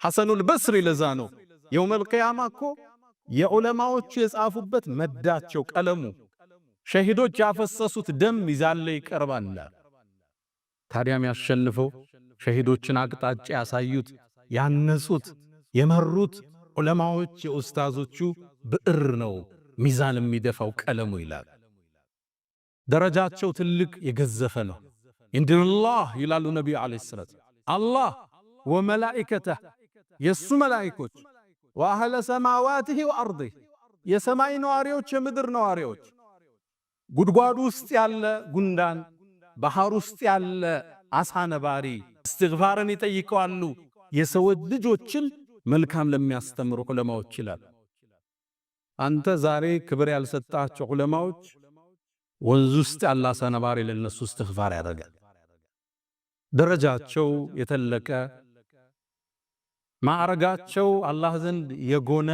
ሐሰኑል በስሪ ለዛኖ የውመል ቂያማ እኮ የዑለማዎቹ የጻፉበት መዳቸው ቀለሙ ሸሂዶች ያፈሰሱት ደም ሚዛን ላይ ይቀርባል። ታዲያም ያሸንፈው ሸሂዶችን አቅጣጫ ያሳዩት ያነጹት የመሩት ዑለማዎች የኡስታዞቹ ብዕር ነው ሚዛን የሚደፋው ቀለሙ ይላል። ደረጃቸው ትልቅ የገዘፈ ነው። ኢንዲላህ ይላሉ ነቢዩ ዓለይሂ ሰላቱ አላህ ወመላኢከተህ የሱ መላኢኮች ወአህለ ሰማዋቲሂ ወአርዲህ የሰማይ ነዋሪዎች የምድር ነዋሪዎች ጉድጓድ ውስጥ ያለ ጉንዳን ባህር ውስጥ ያለ አሳ ነባሪ እስትግፋርን ይጠይቀዋሉ የሰው ልጆችን መልካም ለሚያስተምሩ ዑለማዎች ይላል። አንተ ዛሬ ክብር ያልሰጣቸው ዑለማዎች ወንዝ ውስጥ ያለ አሳ ነባሪ ለነሱ እስትግፋር ያደርጋል። ደረጃቸው የተለቀ ማዕረጋቸው አላህ ዘንድ የጎነ